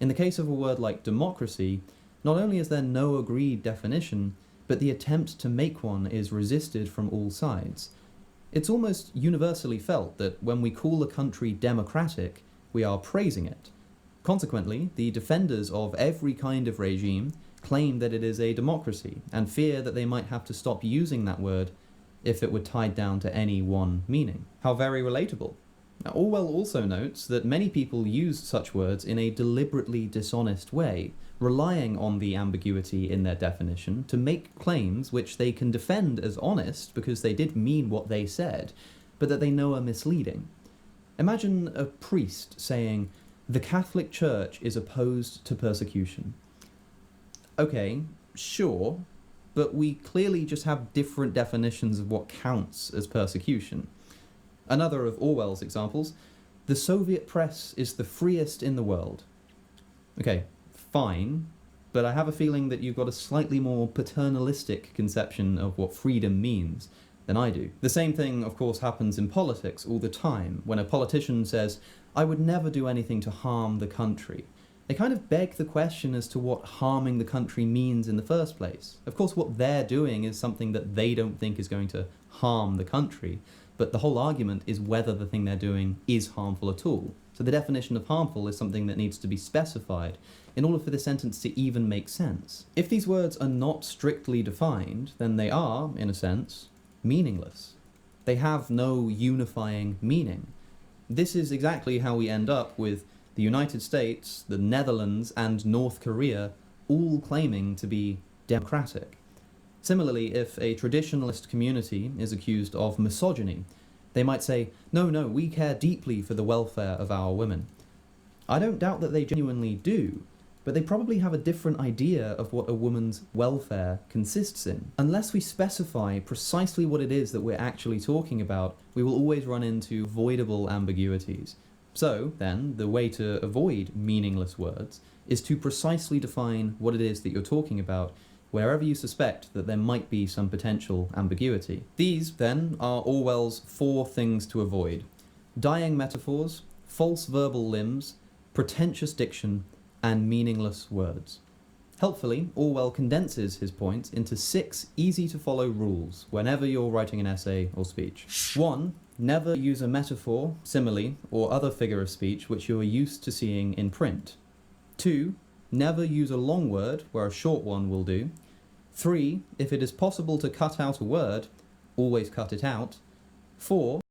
In the case of a word like democracy, not only is there no agreed definition, but the attempt to make one is resisted from all sides. It's almost universally felt that when we call a country democratic, we are praising it. Consequently, the defenders of every kind of regime claim that it is a democracy and fear that they might have to stop using that word if it were tied down to any one meaning. How very relatable. Now, Orwell also notes that many people use such words in a deliberately dishonest way, relying on the ambiguity in their definition to make claims which they can defend as honest because they did mean what they said, but that they know are misleading. Imagine a priest saying, "The Catholic Church is opposed to persecution." Okay, sure, but we clearly just have different definitions of what counts as persecution. Another of Orwell's examples, "The Soviet press is the freest in the world." Okay, fine, but I have a feeling that you've got a slightly more paternalistic conception of what freedom means than I do. The same thing, of course, happens in politics all the time, when a politician says, "I would never do anything to harm the country." They kind of beg the question as to what harming the country means in the first place. Of course, what they're doing is something that they don't think is going to harm the country, but the whole argument is whether the thing they're doing is harmful at all. So the definition of harmful is something that needs to be specified in order for the sentence to even make sense. If these words are not strictly defined, then they are, in a sense, meaningless. They have no unifying meaning. This is exactly how we end up with the United States, the Netherlands, and North Korea all claiming to be democratic. Similarly, if a traditionalist community is accused of misogyny, they might say, no, we care deeply for the welfare of our women. I don't doubt that they genuinely do, but they probably have a different idea of what a woman's welfare consists in. Unless we specify precisely what it is that we're actually talking about, we will always run into avoidable ambiguities. So, then, the way to avoid meaningless words is to precisely define what it is that you're talking about wherever you suspect that there might be some potential ambiguity. These, then, are Orwell's 4 things to avoid: dying metaphors, false verbal limbs, pretentious diction, and meaningless words. Helpfully, Orwell condenses his points into 6 easy-to-follow rules whenever you're writing an essay or speech. 1. Never use a metaphor, simile, or other figure of speech which you are used to seeing in print. 2. Never use a long word where a short one will do. 3. If it is possible to cut out a word, always cut it out. 4.